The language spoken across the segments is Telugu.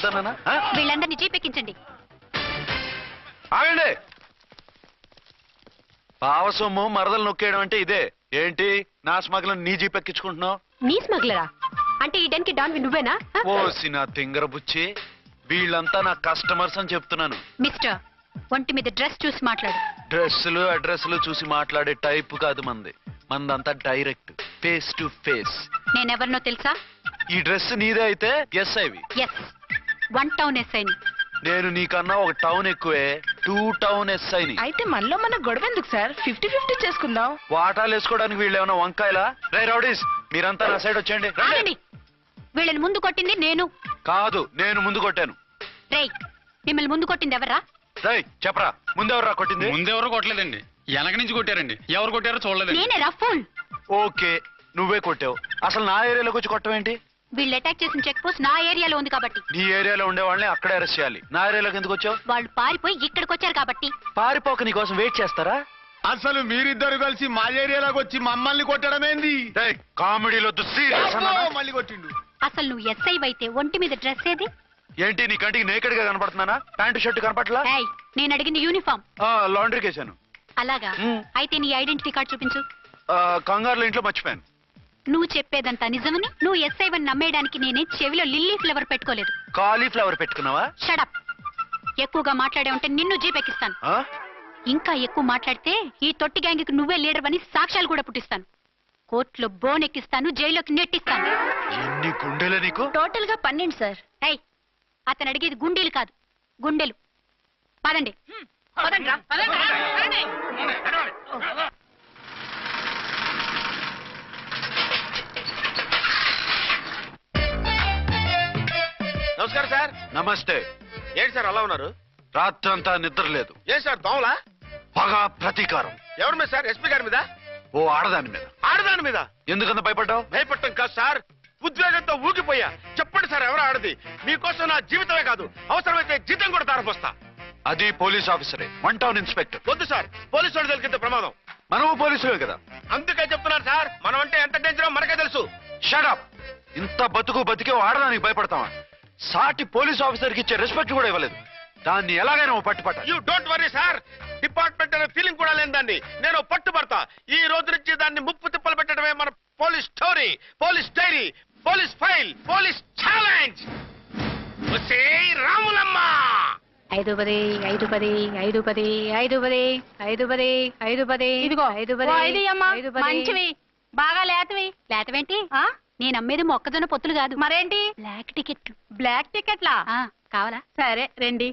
వద్దన్నా? వీళ్ళందరినీ జీపెక్కించండి. ఆగండి. పావసొమ్ము మరదలు నొక్కేయడం అంటే ఇదే. ఏంటి నా స్మగ్లర్ నీ జీపెక్కించుకుంటున్నావు? నీ స్మగ్లరా అంటే ఈ డెన్కి డాన్ నువ్వేనా? ఓసి నా తింగర బుచ్చి, వీళ్ళంతా నా కస్టమర్స్ అని చెప్తున్నాను. మిస్టర్, ఒంటి మీద డ్రెస్ చూసి మాట్లాడు. డ్రెస్సులు అడ్రస్లు చూసి మాట్లాడే టైప్ కాదు మందంతా డైరెక్ట్ ఫేస్ టు ఫేస్. నేనెవరినో తెలుసా? ఈ డ్రెస్ నీదే అయితే ఎస్ఐవి. ఎస్, 1 టౌన్ ఎస్ఐని. నేను నీకన్నా 1 టౌన్ ఎక్కువే, 2 టౌన్ ఎస్ఐని. అయితే మనలో మన గొడవ ఎందుకు సార్? 50-50 చేసుకుందాం. వాటాలు వేసుకోవడానికి వీళ్ళు ఏమైనా వంకాయలా? రే రౌడీస్, మీరంతా నా సైడ్ వచ్చేయండి. ఆగండి. వీళ్ళని ముందు కొట్టింది నేను కాదు, నేను ముందు కొట్టాను. రేయ్, మిమ్మల్ని ముందు కొట్టింది ఎవరా? రేయ్ చెప్పరా, ముందెవర్రా కొట్టింది? ముందెవరు కొట్టలేదండి, వెనక నుంచి కొట్టారండి. ఎవరు కొట్టారో చూడలేదు. నేనే ఫుల్. ఓకే, నువ్వే కొట్టావు. అసలు నా ఏరియాలోకి వచ్చి కొట్టవేంటి? వీళ్ళు అటాక్ చేసిన చెక్ పోస్ట్ నా ఏరియాలో ఉంది కాబట్టి. నీ ఏరియాలో ఉండే వాళ్ళని అక్కడే అరెస్ట్ చేయాలి. నా ఏరియాలోకి ఎందుకు వచ్చావు? వాళ్ళు పారిపోయి ఇక్కడికి వచ్చారు కాబట్టి. పారిపోక నీ కోసం వెయిట్ చేస్తారా? అసలు మీరిద్దరు కలిసి మా ఏరియాలోకి వచ్చి మమ్మల్ని కొట్టడమేంది? కామెడీలో మళ్ళీ కొట్టిండు. అసలు నువ్వు ఎస్ఐ అయితే ఒంటి మీద డ్రెస్ ఏది? ఏంటి నీ కంటికి నేకెడ్ గా కనపడుతున్నానా? Pant shirt కనపట్లా? నేను అడిగింది యూనిఫామ్. లాండ్రీకి వేసాను. అలాగా? అయితే నీ ఐడెంటిటీ కార్డ్ చూపించు. కంగారులో ఇంట్లో మర్చిపోయాను. నువ్వు చెప్పేదంతా నిజమని నువ్వు ఎస్ఐ వని నమ్మేయడానికి నేనే చెవిలో లిల్లీ ఫ్లవర్ పెట్టుకోలేదు. కాలీఫ్లవర్ పెట్టుకున్నావా? షడప్. ఎక్కువగా మాట్లాడే ఉంటే నిన్ను జీపెక్కిస్తాను. ఇంకా ఎక్కువ మాట్లాడితే ఈ తొట్టి గ్యాంగ్కి నువ్వే లీడర్ అని సాక్ష్యాలు కూడా పుట్టిస్తాను. కోర్టులో బోన్ ఎక్కిస్తాను, జైల్లోకి నెట్టిస్తాను. ఎన్ని గుండెలు నీకు? టోటల్ గా 12 సార్. అతను అడిగేది గుండెలు కాదు, గుండెలు. పదండి. నమస్కారం సార్. నమస్తే. ఏంటి సార్ అలా ఉన్నారు? రాత్రంతా నిద్ర లేదు. ఏం సార్ దోమలా? పగ ప్రతీకారం. ఎవరి మీద సార్? ఎస్పీ గారి మీద? ఓ ఆడదాని మీద. ఆడదాని మీద? ఎందుకంత భయపడ్డావు? భయపడటం కాదు సార్, ఉద్వేగంతో ఊగిపోయా. చెప్పండి సార్, ఎవరు ఆడది? మీకోసం నా జీవితమే కాదు, అవసరమైతే జీతం కూడా తారపోస్తా. అది పోలీస్ ఆఫీసరే, 1 టౌన్ ఇన్స్పెక్టర్. వద్దు సార్, పోలీసు వాడు తెలికితే ప్రమాదం. మనము పోలీసులే కదా. అందుకే చెప్తున్నారు సార్, మనం అంటే ఎంత డేంజరో మనకే తెలుసు. షడప్. ఇంత బతికే ఆడదానికి భయపడతావా? సాటి పోలీస్ ఆఫీసర్కి ఇచ్చే రెస్పెక్ట్ కూడా ఇవ్వలేదు. దాన్ని ఎలాగైనా పట్టుపట్ట. You don't worry sir, department అనే ఫీలింగ్ కూడా లేని దాన్ని నేను పట్టుబడతా. ఈ రోజు నుంచి దాన్ని ముప్పు తిప్పలు పెట్టడమే మన police story, police diary, police file, police challenge. Ramulamma. 5 10 5 10 5 10 5 10 5 10 5 10. ఇదిగో 5 10 మంచివి, బాగా లేతవి. లేతవేంటి? నేను అమ్మేది మొక్కజొన్న పొత్తులు కాదు. మరేంటి? బ్లాక్ టికెట్లు. బ్లాక్ టికెట్లా? కావాలా? సరే రండి.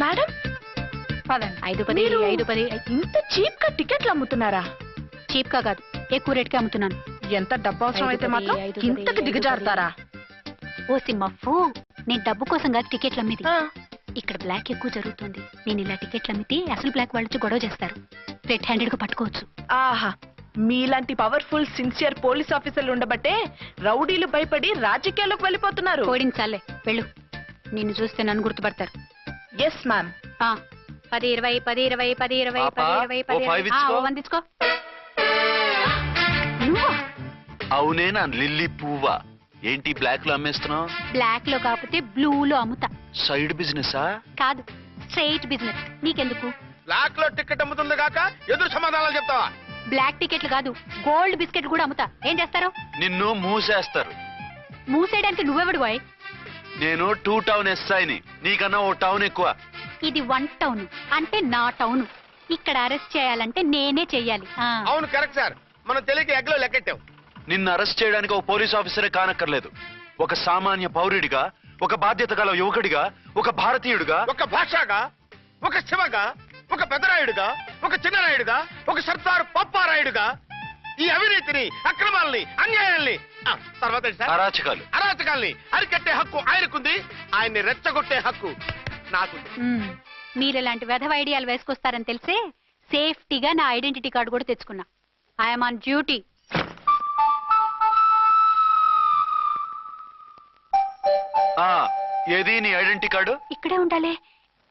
మేడం పదండి. 5 10 5 10. ఇంత చీప్ గా టికెట్లు అమ్ముతున్నారా? చీప్ గా కాదు, ఎక్కువ రేట్కి అమ్ముతున్నాను. ఎంత డబ్బు అవసరం అయితే మాత్రం ఇంతకు దిగజారుతారా? ఓ సిమ్మఫు, నేను డబ్బు కోసం కాదు టికెట్లు అమ్మేది. ఇక్కడ బ్లాక్ ఎక్కువ జరుగుతుంది. నేను ఇలా టికెట్లు అమ్మితే అసలు బ్లాక్ వాళ్ళు గొడవ చేస్తారు. రెడ్ హ్యాండెడ్ గా పట్టుకోవచ్చు. ఆహా, మీలాంటి పవర్ఫుల్ సిన్సియర్ పోలీస్ ఆఫీసర్లు ఉండబట్టే రౌడీలు భయపడి రాజకీయాల్లోకి వెళ్ళిపోతున్నారు. ఓడించాలే, వెళ్ళు. నిన్ను చూస్తే నన్ను గుర్తుపడతారు. Yes ma'am. 10 20 10 20 10 20 10 20 10. వందించుకో. అవునే నా లిల్లీ పువ్వా? ఏంటి బ్లాక్ లో అమ్మేస్తున్నావు? బ్లాక్ లో కాకపోతే బ్లూ లో అమ్ముతా. సైడ్ బిజినెస్ కాదు, స్ట్రైట్ బిజినెస్. నీకెందుకు? బ్లాక్ లో టికెట్ అమ్ముతుంది కాక ఎదురు సమాధానాలు చెప్తావా? బ్లాక్ టికెట్లు కాదు, గోల్డ్ బిస్కెట్ కూడా అమ్ముతా. ఏం చేస్తారు? నిన్ను మూసేస్తారు. మూసేయడానికి నువ్వెవడు బాయ్? నేను 2 టౌన్ ఎస్ఐని, నీకన్నా 1 టౌన్ ఎక్కువ. ఇది 1 టౌన్ అంటే నా టౌన్. ఇక్కడ అరెస్ట్ చేయాలంటే నేనే చెయ్యాలి. అవును, కరెక్ట్ సార్. మనం తెలియక ఎగ్లో లెక్కెట్టాం. నిన్ను అరెస్ట్ చేయడానికి ఒక పోలీస్ ఆఫీసరే కానక్కర్లేదు. ఒక సామాన్య పౌరుడిగా, ఒక బాధ్యత గల యువకుడిగా, ఒక భారతీయుడిగా, ఒక భాషగా, ఒక శివగా, ఒక పెద్దరాయుడుగా, ఒక చిన్నరాయుడుగా, ఒక సర్దార్ పప్పారాయుడుగా ఈ అవినీతిని, అక్రమాలని, అన్యాయాల్ని, తర్వాత అరాచకాల్ని అరికట్టే హక్కు ఆయనకుంది. ఆయన్ని రెచ్చగొట్టే హక్కు నాకుంది. మీరు ఇలాంటి వెధవ ఐడియాలు వేసుకొస్తారని తెలిసే సేఫ్టీగా నా ఐడెంటిటీ కార్డు కూడా తెచ్చుకున్నా. I'm on duty. ఏది నీ ఐడెంటిటీ కార్డు? ఇక్కడే ఉండాలి.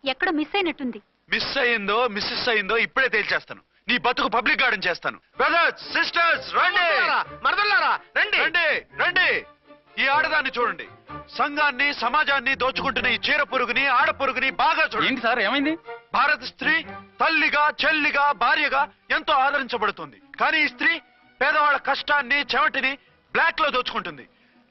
ఎక్కడో మిస్ అయినట్టుంది. మిస్ అయిందో మిస్సెస్ అయిందో ఇప్పుడే తేల్చేస్తాను. నీ బతుకు పబ్లిక్ గార్డెన్ చేస్తాను. బ్రదర్స్, సిస్టర్స్, రండి. మరదల్లారా రండి. రండి రండి. ఈ ఆడదాన్ని చూడండి. సంఘాన్ని, సమాజాన్ని దోచుకుంటున్న ఈ చీర పురుగుని, ఆడ పురుగుని బాగా చూడండి. ఏంటి సార్, ఏమైంది? భారత స్త్రీ తల్లిగా, చెల్లిగా, భార్యగా ఎంతో ఆదరించబడుతుంది. కానీ ఈ స్త్రీ పేదవాళ్ళ కష్టాన్ని, చెమటిని బ్లాక్ లో దోచుకుంటుంది.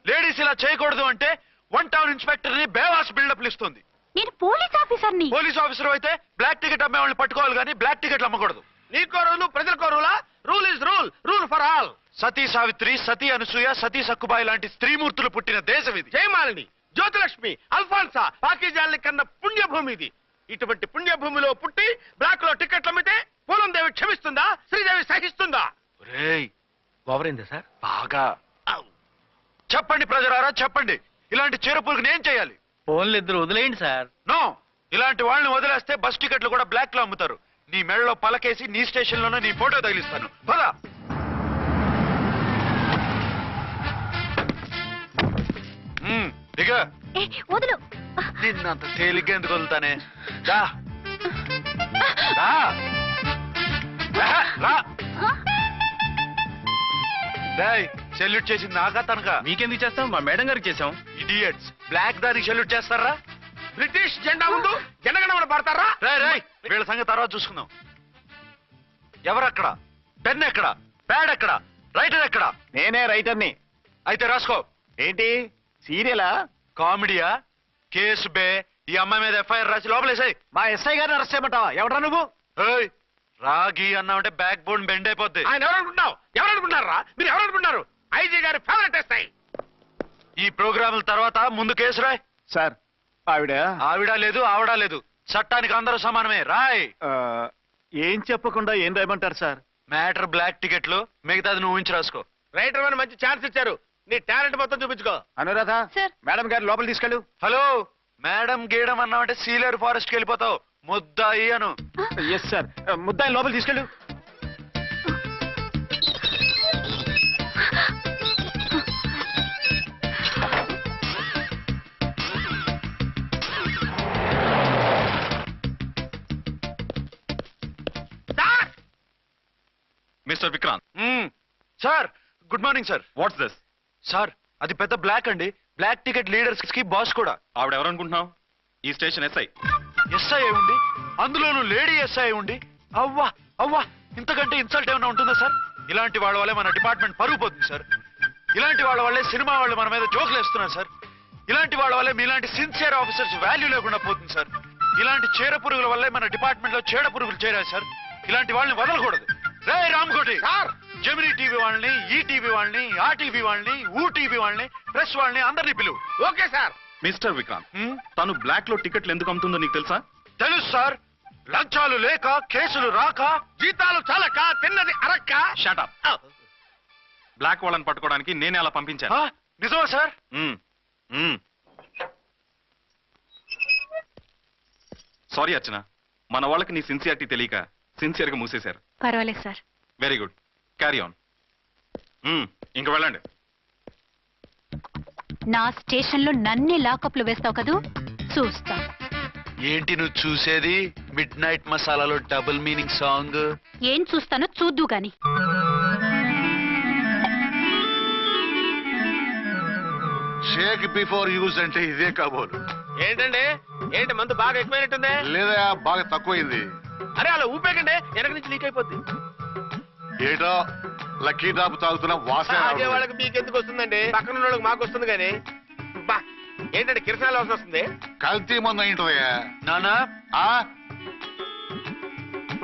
లేడీస్ ఇలా చేయకూడదు అంటే 1 టౌన్ ఇన్స్పెక్టర్ ని బేవాస్ బిల్డప్ ఇస్తుంది. నేను పోలీస్ ఆఫీసర్ని. పోలీస్ ఆఫీసర్ అయితే బ్లాక్ టికెట్ అమ్మే వాళ్ళని పట్టుకోవాలి కానీ బ్లాక్ టికెట్లు అమ్మకూడదు. నీకో రూలు, ప్రజలకో రూలా? Rule is rule, rule for all. Sati Savitri, Sati Anasuya, Sati Sakkubai లాంటి స్త్రీమూర్తులు పుట్టిన దేశం ఇది. జయమాలిని, జ్యోతిలక్ష్మి, అల్ఫాన్సా, పాకిజాల్ని కన్న పుణ్యభూమి ఇది. ఇటువంటి పుణ్యభూమిలో పుట్టి బ్లాక్ లో టికెట్లు అమ్మితే పూలం దేవి క్షమిస్తుందా? శ్రీదేవి సహిస్తుందా? ఒరేయ్, ఓవరైందా సార్? బాగా చెప్పండి ప్రజలారా, చెప్పండి. ఇలాంటి చీర పురుగుని ఏం చేయాలి? ఫోన్లు ఇద్దరు వదిలేయండి సార్. నో, ఇలాంటి వాళ్ళని వదిలేస్తే బస్ టికెట్లు కూడా బ్లాక్ లో అమ్ముతారు. నీ మెడలో పలకేసి నీ స్టేషన్ లోనే నీ ఫోటో తగిలిస్తాను. పద. దిగ. వదులు. నిన్నంత తేలిగ్గా ఎందుకు వదులుతానే? రా. రా. రా. డేయ్, సెల్యూట్ చేసింది నాకా తనకా? మీకెందుకు చేస్తాం, మా మేడం గారికి చేసాం. ఇడియట్స్, బ్లాక్ దానికి సెల్యూట్ చేస్తారా? బ్రిటిష్ జెండా ముందు జనగణమన పడతారా? రాయ్, వీళ్ళ సంగతి తర్వాత చూసుకుందాం. ఎవరక్కడ? పెన్ ఎక్కడ? ప్యాడ్ ఎక్కడ? రైటర్ ఎక్కడ? నేనే రైటర్ని. అయితే రాసుకో. ఏంటి సీరియలా? కామెడీయా? కేసు బే. ఈ అమ్మాయి మీద ఎఫ్ఐఆర్ రాసి లోపలేసాయి. మా ఎస్ఐ గారిని అరెస్ట్ చేయమంటావా? ఎవడరా నువ్వు? రాగి అన్నామంటే బ్యాక్ బోన్ బెండ్ అయిపోద్ది. ఆయన ఎవరనుకుంటున్నావు? ఎవరనుకుంటారా మీరు? ఎవరనుకుంటున్నారు? ఐజీ గారి ఫేవరెట్ ఎస్ఐ. ఈ ప్రోగ్రాముల తర్వాత ముందు కేసు రాయ్. సార్, ఆవిడ లేదు, ఆవిడ లేదు. చట్టానికి అందరూ సమానమే. రాయ్. ఏం చెప్పకుండా ఏం రాయమంటారు సార్? మ్యాటర్ బ్లాక్ టికెట్లు, మిగతాది నువ్వు ఊహించి రాసుకో. రైటర్ అని మంచి ఛాన్స్ ఇచ్చారు. నీ టాలెంట్ మొత్తం చూపించుకో. అనురాధ, సార్. మేడం గారు లోపల తీసుకెళ్ళు. హలో, మేడం గీయడం అన్నామంటే సీలేరు ఫారెస్ట్ కి వెళ్ళిపోతావు. ముద్దాయి అను. Yes sir. ముద్దాయి లోపల తీసుకెళ్ళు. Mister Vikrant. Sir, good morning sir. What's this? Sir, అది పెద్ద బ్లాక్ అండి. బ్లాక్ టికెట్ లీడర్స్ కి బాస్ కూడా. ఆవిడ ఎవరనుకుంటున్నావు? ఈ స్టేషన్ ఎస్ఐ. ఎస్ఐ ఉండి, అందులోనూ లేడీ ఎస్ఐ ఉండి, అవ్వా అవ్వా, ఇంతకంటే ఇన్సల్ట్ ఏమైనా ఉంటుందా సార్? ఇలాంటి వాళ్ళ వల్లే మన డిపార్ట్మెంట్ పరుగు పోతుంది సార్. ఇలాంటి వాళ్ళ వల్లే సినిమా వాళ్ళు మన మీద జోకులు వేస్తున్నారు సార్. ఇలాంటి వాళ్ళ వల్లే మీలాంటి సిన్సియర్ ఆఫీసర్స్ వాల్యూ లేకుండా పోతుంది సార్. ఇలాంటి చీడ పురుగుల వల్లే మన డిపార్ట్మెంట్ లో చీడ పురుగులు చేరారు సార్. ఇలాంటి వాళ్ళని వదలకూడదు. రే రామ్కోటి సార్, జమినీ టీవీ వాళ్ళని, ఈ టీవీ వాళ్ళని, ఆ టీవీ వాళ్ళని, ఊ టీవీ వాళ్ళని, ప్రెస్ వాళ్ళని అందరినీ పిలువు. Okay sir. మిస్టర్ విక్రాంత్, తను బ్లాక్ లో టికెట్లు ఎందుకు అమ్ముతుందో నీకు తెలుసా? తెలుసు సార్. లంచాలు లేక, కేసులు రాక, జీతాలు చాలక, తిన్నది అరక్క. షటప్. బ్లాక్ వాళ్ళని పట్టుకోవడానికి నేనే అలా పంపించాను. నిజమా సార్? సారీ అర్చన, మన వాళ్ళకి నీ సిన్సియారిటీ తెలియక సిన్సియర్ గా మూసేశారు. పర్వాలేదు sir. Very good, carry on. ఇంక వెళ్ళండి. నా స్టేషన్ లో నన్నే లాకప్ లో వేస్తావు కదూ, చూస్తా. ఏంటి నువ్వు చూసేది? మిడ్ నైట్ మసాలాలో డబుల్ మీనింగ్ సాంగ్. ఏం చూస్తానో చూద్దు గాని. షేక్ బిఫోర్ యూజ్ అంటే ఇదే కాబోలు. ఏంటండి, ఏంటి మందు బాగా ఎక్కువైనట్టుందే? లేదా బాగా తక్కువైంది. అరే అలా ఊపేకండి, వెనక నుంచి లీక్ అయిపోద్ది. ఏటో లక్కీ డ్రాప్ తాగుతున్న వాసన తాగే రావట్లేదు. వాళ్ళకి మీకు ఎందుకు వస్తుందండి? పక్కన ఉన్న వాళ్ళకి మాకు వస్తుంది కానీ. బా, ఏంటంటే కిరసనాల వాసన వస్తుంది. కల్తీ మందు అయింటదయ్యా. నానా, ఆ?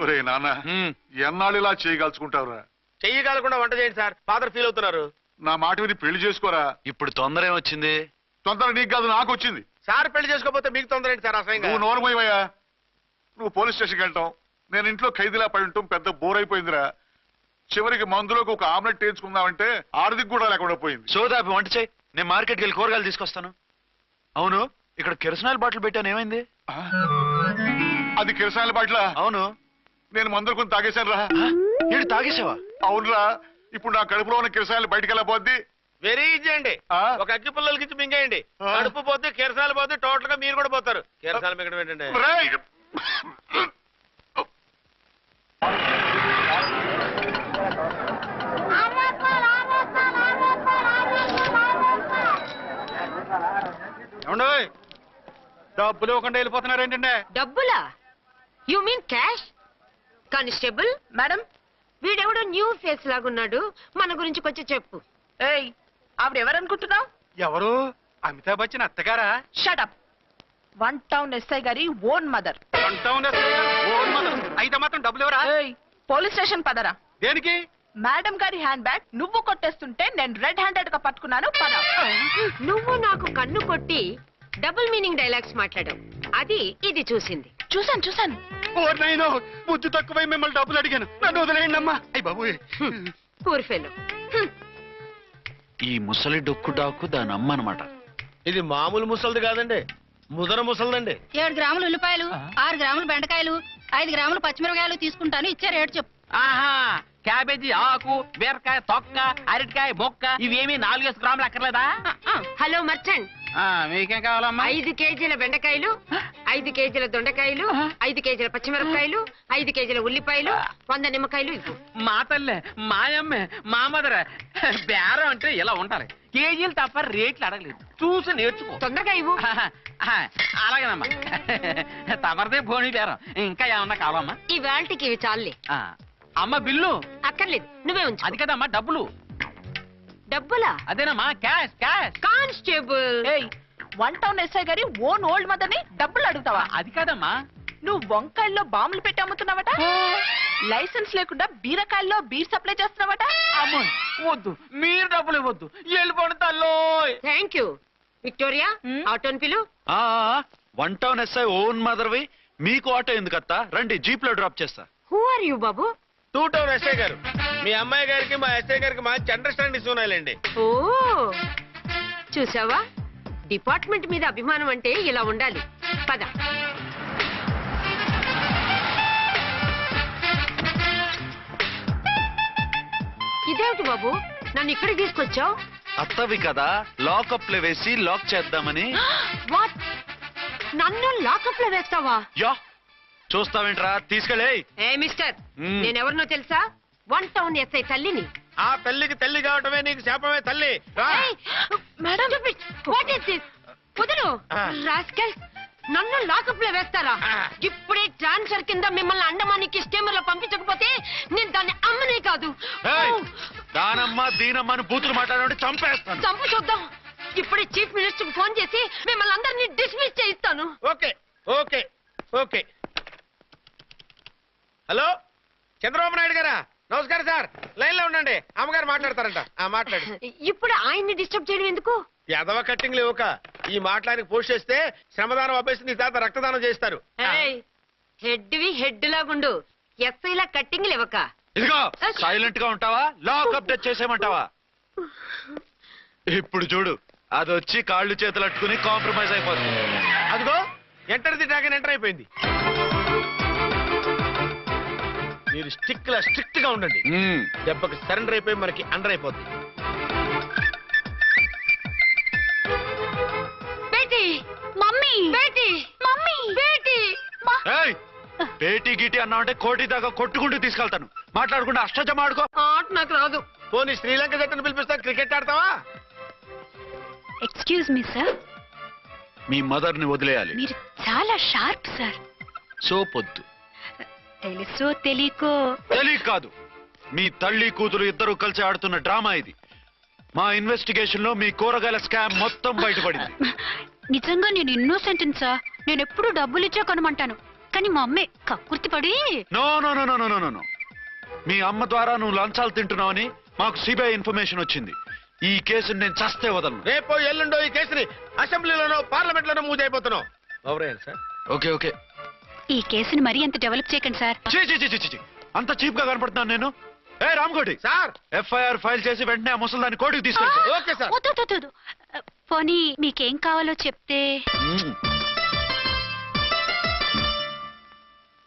ఒరే నాన్న, ఎన్నాళ్ళు ఇలా చేయగలుచుకుంటావురా? చెయ్యగలకుండా వంట చేయండి సార్, ఫాదర్ ఫీల్ అవుతున్నారు. నా మాట విని పెళ్లి చేసుకోరా. ఇప్పుడు తొందర ఏమొచ్చింది? తొందర నీకు కాదు, నాకు వచ్చింది. సార్ పెళ్లి చేసుకోకపోతే మీకు తొందర ఏంటి సార్? అసలు నువ్వు నోరుమోయ్యా. నువ్వు పోలీస్ స్టేషన్కి వెళ్తాం, నేను ఇంట్లో ఖైదీలా పడి ఉంటాం. పెద్ద బోర్ అయిపోయిందిరా. చివరికి మందులోకి ఒక ఆమ్లెట్ వేయించుకుందామంటే ఆర్థిక కూడా లేకుండా పోయింది. సోదాపి వంట చేయి, నేను మార్కెట్కి వెళ్ళి కూరగాయలు తీసుకొస్తాను. అవును, ఇక్కడ కిరసనాయిల్ బాటిల్ పెట్టాను, ఏమైంది? అది కిరసాయల బాట్ల. అవును. నేను మందులు కొని తాగేశాను రా. ఏంటి తాగేసావా? అవునురా. ఇప్పుడు నా కడుపులో ఉన్న కిరసాయలు బయటికి వెళ్ళబోద్ది. వెరీ ఈజీ అండి. ఆ? ఒక అగ్గి పుల్లలకి ఇచ్చి మింగేయండి. ఆ? కడుపు పోతే కిరసాలు పోతే టోటల్ గా మీరు కూడా పోతారు. కిరసాలు మింగడం ఏంటండి? రేయ్! ఏమండో డబ్బులు ఇవ్వకుండా వెళ్ళిపోతున్నారు ఏంటంటే? డబ్బులా? You mean cash? Constable madam వీడెవడో న్యూ ఫేస్ లాగున్నాడు, మన గురించి కొంచెం చెప్పు. ఏయ్ ఆవిడ ఎవరనుకుంటున్నావు? ఎవరు? అమితాబ్ బచ్చన్ అత్తగారా? షటప్. 1 టౌన్ ఎస్ఐ గారి ఓన్ మదర్. అయితే మాత్రం డబ్బులు ఎవరా? ఏయ్ పోలీస్ స్టేషన్ పదరా. దేనికి? మేడం గారి హ్యాండ్ బ్యాగ్ నువ్వు కొట్టేస్తుంటే నేను రెడ్ హ్యాండెడ్ గా పట్టుకున్నాను. పద. నువ్వు నాకు కన్ను కొట్టి డబుల్ మీనింగ్ డైలాగ్స్ మాట్లాడావు, అది ఇది చూసింది. చూసాను. ఓర్నైనా బుద్ధి తక్కువై మిమ్మల్ని డబ్బులు అడిగాను, నన్ను వదిలేయండి అమ్మా. అయ్యి బాబు, పూర్ ఫెలో. ఈ ముసలి డొక్కు డాకు దాని అమ్మ అనమాట. ఇది మామూలు ముసలిది కాదండి, ముదర ముసలిదండి. 7 గ్రాములు ఉల్లిపాయలు, 6 గ్రాములు బెండకాయలు, 5 గ్రాములు పచ్చిమిరపకాయలు తీసుకుంటాను. ఇచ్చే రేటు చెప్పు. ఆహా క్యాబేజీ ఆకు, బీరకాయ తొక్క, అరటికాయ బొక్క ఇవేమి 4 గ్రాములు అక్కర్లేదా? హలో మర్చండ్, మీకేం కావాలమ్మా? 5 కేజీల బెండకాయలు, 5 కేజీల దొండకాయలు, 5 కేజీల పచ్చిమిరపకాయలు, 5 కేజీల ఉల్లిపాయలు, 100 నిమ్మకాయలు ఇవ్వు. మా తల్లే, మాయమ్మే, మా మదర బేరం అంటే ఇలా ఉండాలి. కేజీలు తప్ప రేట్లు అడగలేదు, చూసి నేర్చుకో. తొందరగా ఇవ్వు. అలాగేనమ్మా. తమరిదే భోని బేరం. ఇంకా ఏమన్నా కావాలమ్మా? ఈ వేల్టికి ఇవి చాలే. అమ్మ బిల్లు అక్కర్లేదు, నువ్వే ఉంచు. అది కదమ్మా డబ్బులు. డబ్బులా? అదేనమ్మా క్యాష్ క్యాష్. కానిస్టేబుల్, ఏయ్ 1 టౌన్ ఎస్ఐ గారి ఓన్ ఓల్డ్ మదర్ ని డబ్బులు అడుగుతావా? అది కాదమ్మా. నువ్వు వంకాయల్లో బాంబులు పెట్టి అమ్ముతున్నావట, లైసెన్స్ లేకుండా బీరకాయల్లో బీర్ సప్లై చేస్తున్నావట. అమ్మో వద్దు, మీరు డబ్బులు ఇవ్వద్దు, వెళ్ళిపోండి తల్లో. Thank you. విక్టోరియా, ఆటోన్ పిలు. 1 టౌన్ ఎస్ఐ ఓన్ మదర్వి, మీకు ఆటో ఎందుకత్తా? రండి, జీప్ లో డ్రాప్ చేస్తా. హూ ఆర్ యూ బాబు? 2 టౌన్ ఎస్ఐ గారు, మీ అమ్మాయి గారికి మా ఎస్ఐ గారికి మంచి అండర్స్టాండింగ్ ఉన్నాయండి. ఓ చూసావా, డిపార్ట్మెంట్ మీద అభిమానం అంటే ఇలా ఉండాలి. పద. ఇదేమిటి బాబు, నన్ను ఇక్కడికి తీసుకొచ్చావు? అత్తవి కదా, లాకప్ లో వేసి లాక్ చేద్దామని. వాట్? నన్ను లాకప్ లో వేస్తావా? యా, చూస్తావేంట్రా, తీసుకెళ్ళే. ఏ మిస్టర్, నేనెవరినో తెలుసా? 1 టౌన్ ఎస్ఐ తల్లిని. ఆ తల్లికి తల్లి కావటమే నీకు శాపమే తల్లి. రా. Madam, what is this? వదలు రాస్కల్స్, నన్ను లాకప్ లో వేస్తారా? ఇప్పుడే ట్రాన్స్ఫర్ కింద మిమ్మల్ని అండమానికి స్టీమర్ లో పంపించకపోతే నేను దాన్ని అమ్మనే కాదు. దానమ్మ దీనమ్మ అని బూతులు మాట్లాడే చంపేస్తాను. చంపు చూద్దాం. ఇప్పుడే చీఫ్ మినిస్టర్ ఫోన్ చేసి మిమ్మల్ని అందరినీ డిస్మిస్ చేయిస్తాను. Okay okay okay. Hello, Chandrababu Naidu గారా? నమస్కారం సార్, లైన్ లో ఉండండి, అమ్మగారు మాట్లాడతారంట. మాట్లాడు. ఇప్పుడు ఆయన్ని డిస్టర్బ్ చేయడం ఎందుకు? ఎదవ కట్టింగ్ లేవుక ఈ మాట్లాడికి పోస్ట్ చేస్తే శ్రమదానం అభ్యసి నీ తాత రక్తదానం చేస్తారు. హెడ్వి హెడ్ లాగుండు, ఎస్ఐలా కట్టింగ్ లేవక. ఇదిగో సైలెంట్ గా ఉంటావా, లాక్ అప్డేట్ చేసేయమంటావా? ఇప్పుడు చూడు, అది వచ్చి కాళ్ళు చేతులు అట్టుకుని కాంప్రమైజ్ అయిపోతుంది. అదిగో ఎంటర్ ది డ్రాగన్ ఎంటర్ అయిపోయింది. మీరు స్ట్రిక్ట్ గా ఉండండి, దెబ్బకి సరెండర్ అయిపోయి మనకి అండర్ అయిపోద్ది. Beti, mummy, Beti, mummy, Beti. ఏయ్, పేటీ గిటి అన్నావంటే కోటి దాకా కొట్టుకుంటూ తీసుకెళ్తాను. మాట్లాడకుండా అష్టజమ ఆడుకో. ఆట నాకు రాదు. పోనీ శ్రీలంక జట్టును పిలిపిస్తా, క్రికెట్ ఆడతావా? ఎక్స్క్యూజ్ మీ సార్, మీ మదర్ ని వదిలేయాలి. మీరు చాలా షార్ప్ సార్. సోపొద్దు. తెలుసో తెలియకో. తెలియక కాదు, మీ తల్లి కూతురు ఇద్దరు కలిసి ఆడుతున్న డ్రామా ఇది. మా ఇన్వెస్టిగేషన్ లో మీ కూరగాయల స్కామ్ మొత్తం బయటపడింది. నిజంగా నేను ఇన్నోసెంట్ సార్. నేను ఎప్పుడు డబ్బులు ఇచ్చా కొనమంటాను, కానీ మా అమ్మే కక్కుర్తి పడి. No no no no no no no. మీ అమ్మ ద్వారా నువ్వు లంచాలు తింటున్నావని మాకు సిబిఐ ఇన్ఫర్మేషన్ వచ్చింది. ఈ కేసుని నేను చస్తే వదలను. రేపో ఎల్లుండో ఈ కేసుని అసెంబ్లీలోనో పార్లమెంట్ లోనో మూవ్ అయిపోతున్నావు. Sir okay okay. ఈ కేసుని మరీ అంత డెవలప్ చేయకండి సార్. అంత చీప్ గా కనపడుతున్నాను నేను? ఏ రామ్కోటి సార్, ఎఫ్ఐఆర్ ఫైల్ చేసి వెంటనే ఆ ముసలి దాన్ని కోర్టుకు తీసుకెళ్తా. Okay sir. పోనీ మీకేం కావాలో చెప్తే.